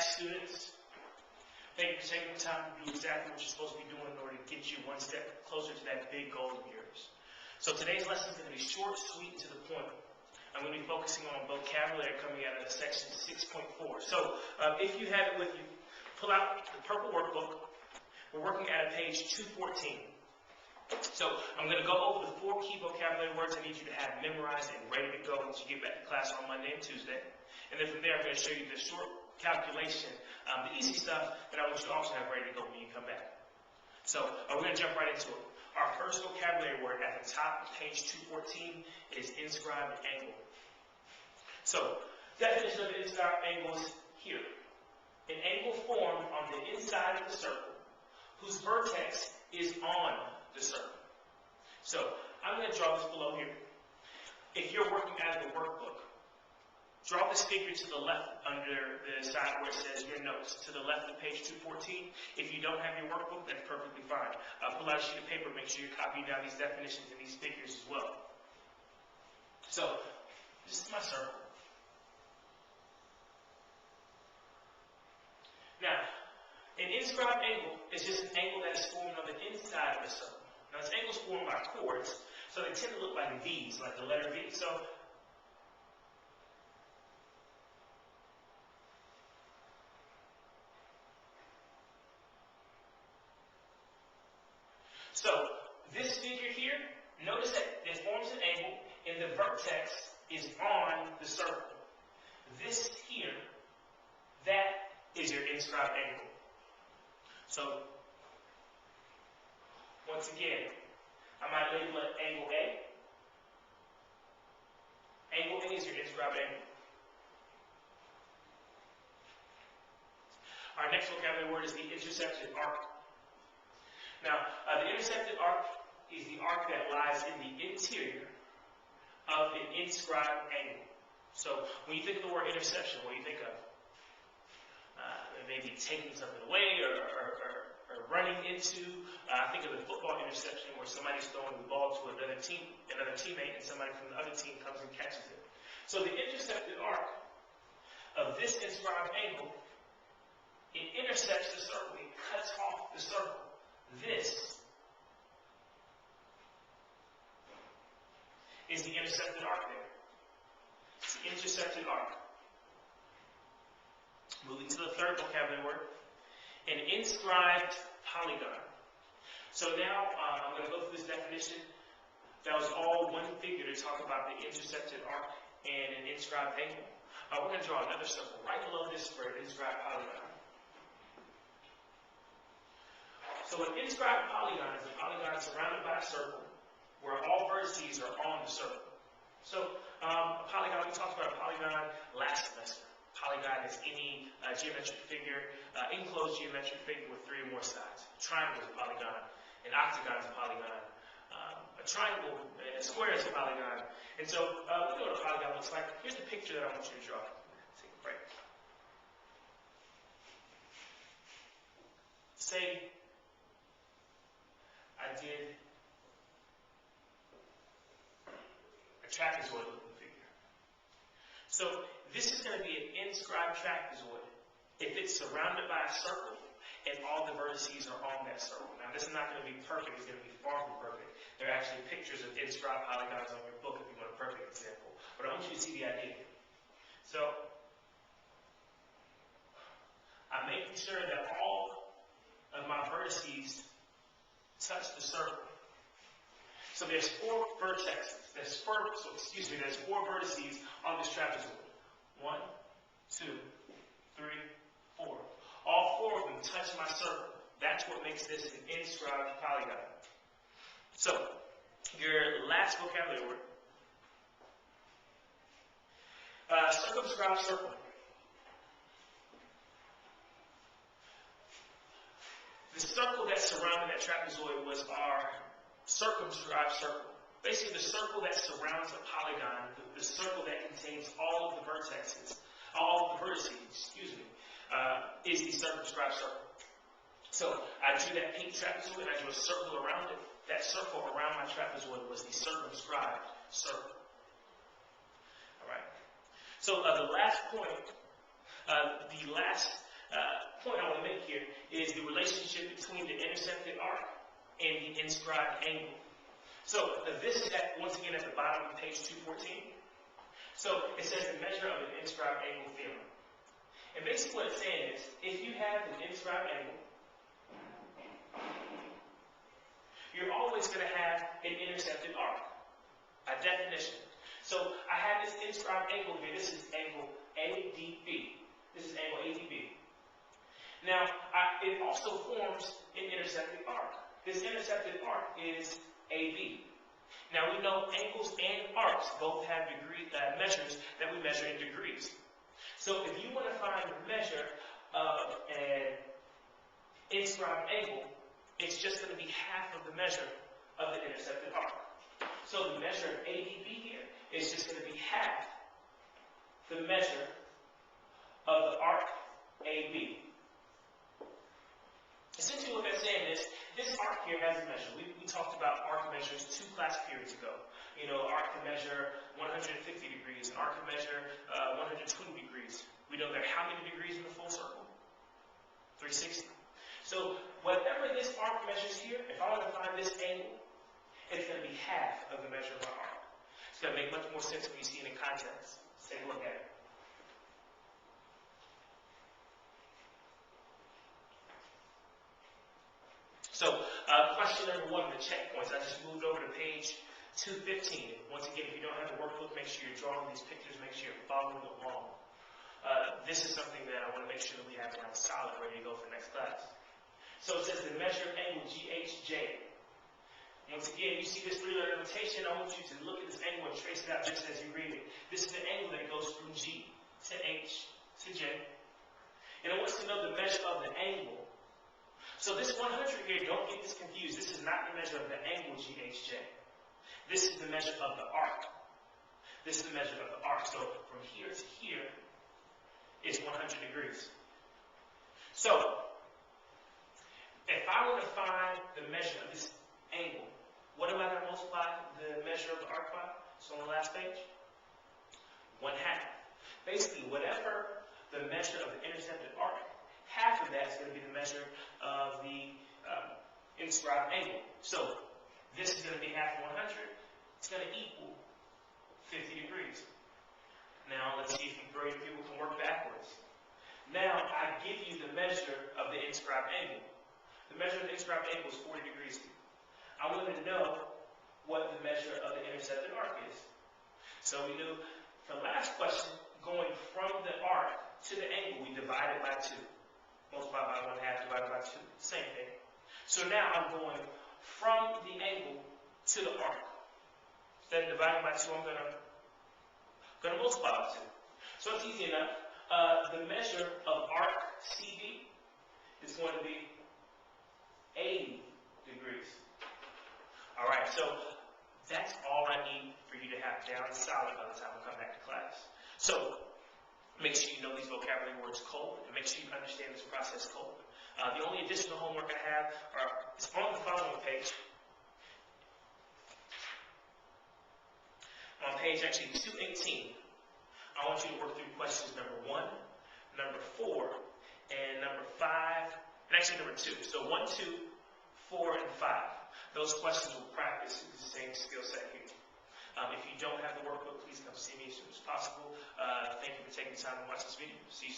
students. Thank you for taking the time to do exactly what you're supposed to be doing in order to get you one step closer to that big goal of yours. So today's lesson is going to be short, sweet, and to the point. I'm going to be focusing on vocabulary coming out of the section 6.4. So if you have it with you, pull out the purple workbook. We're working at page 214. So I'm going to go over the 4 key vocabulary words I need you to have memorized and ready to go once you get back to class on Monday and Tuesday. And then from there, I'm going to show you the short calculation, the easy stuff that I want you to also have ready to go when you come back. So we're going to jump right into it. Our first vocabulary word at the top of page 214 is inscribed angle. So, definition of an inscribed angle is here. An angle formed on the inside of the circle whose vertex is on the circle. So, I'm going to draw this below here. If you're working out of the workbook, draw this figure to the left under the side where it says your notes, to the left of page 214. If you don't have your workbook, that's perfectly fine. Pull out a sheet of paper, make sure you're copying down these definitions and these figures as well. So, this is my circle. Now, an inscribed angle is just an angle that is formed on the inside of the circle. Now, this angle is formed by chords, so they tend to look like V's, like the letter V. So this figure here, notice that it forms an angle and the vertex is on the circle. This here, that is your inscribed angle. So, once again, I might label it angle A. Angle A is your inscribed angle. Our next vocabulary word is the intersected arc. Now, the intersected arc is the arc that lies in the interior of an inscribed angle. So, when you think of the word intersection, what do you think of? Maybe taking something away or running into. I think of the football interception where somebody's throwing the ball to another teammate, and somebody from the other team comes and catches it. So the intersected arc of this inscribed angle, it intersects the circle. It cuts off the circle. This is the intersected arc there. It's the intersected arc. Moving to the third vocabulary word, an inscribed polygon. So now I'm going to go through this definition. That was all one figure to talk about the intersected arc and an inscribed angle. We're going to draw another circle right below this for an inscribed polygon. So an inscribed polygon is a polygon surrounded by a circle where all vertices are on the circle. So a polygon, we talked about a polygon last semester. Polygon is any geometric figure, enclosed geometric figure with 3 or more sides. A triangle is a polygon, an octagon is a polygon, a triangle, a square is a polygon. And so we know what a polygon looks like. Here's the picture that I want you to draw. Take a break. Say I did a trapezoid looking figure. So this is going to be an inscribed trapezoid if it's surrounded by a circle and all the vertices are on that circle. Now, this is not going to be perfect. It's going to be far from perfect. There are actually pictures of inscribed polygons on your book if you want a perfect example. But I want you to see the idea. So, I'm making sure that all of my vertices touch the circle. So there's 4 vertices. There's 4 vertices on this trapezoid. 1, 2, 3, 4. All 4 of them touch my circle. That's what makes this an inscribed polygon. So, your last vocabulary word. Circumscribed circle. The circle that surrounded that trapezoid was our circumscribed circle. Basically, the circle that surrounds a polygon, the circle that contains all of the vertices, is the circumscribed circle. So I drew that pink trapezoid, and I drew a circle around it. That circle around my trapezoid was the circumscribed circle. All right. So the last point, the last point I want to make here is the relationship between the intersected arc and the inscribed angle. So this is once again at the bottom of page 214. So it says the measure of an inscribed angle theorem. And basically what it's saying is, if you have an inscribed angle, you're always going to have an intersected arc, by definition. So I have this inscribed angle here. This is angle ADB. This is angle ADB. Now, it also forms an intersected arc. This intersected arc is AB. Now, we know angles and arcs both have measures that we measure in degrees. So if you want to find the measure of an inscribed angle, it's just going to be half of the measure of the intersected arc. So the measure of ADB here is just going to be half the measure of the arc AB. Essentially what that's saying is, this arc here has a measure. We talked about arc measures 2 class periods ago. You know, arc can measure 150 degrees, an arc can measure 120 degrees. We know there are how many degrees in the full circle? 360. So whatever this arc measures here, if I want to find this angle, it's going to be half of the measure of my arc. It's going to make much more sense when you see it in context. Let's take a look at it. So, question number 1, the checkpoints. I just moved over to page 215. Once again, if you don't have the workbook, make sure you're drawing these pictures, make sure you're following along. This is something that I want to make sure that we have down solid, ready to go for next class. So it says the measure of angle GHJ. Once again, you see this 3-letter notation. I want you to look at this angle and trace it out just as you read it. This is the angle that goes from G to H to J. And it wants to know the measure of the angle. So this 100 here, don't get this confused. This is not the measure of the angle GHJ. This is the measure of the arc. This is the measure of the arc. So from here to here is 100 degrees. So if I were to find the measure of this angle, what am I going to multiply the measure of the arc by? So on the last page, 1/2. Basically, whatever the measure of the intersected arc, half of that is going to be the measure of the inscribed angle. So this is going to be half of 100. It's going to equal 50 degrees. Now let's see if you brilliant people can work backwards. Now I give you the measure of the inscribed angle. The measure of the inscribed angle is 40 degrees. I want to know what the measure of the intersected arc is. So we knew from last question, going from the arc to the angle, we divided by 2. Multiply by 1/2, divided by 2. Same thing. So now I'm going from the angle to the arc. Instead of dividing by 2, I'm going to multiply by 2. So it's easy enough. The measure of arc CD is going to be 80 degrees. All right, so that's all I need for you to have down solid by the time we come back to class. So make sure you know these vocabulary words cold, and make sure you understand this process cold. The only additional homework I have is on the following page. On page actually 218, I want you to work through questions number 1, number 4, and number 5, and actually number 2. So 1, 2, 4, and 5. Those questions will practice the same skill set here. If you don't have the workbook, please come see me as soon as possible. Thank you for taking the time to watch this video. See you soon.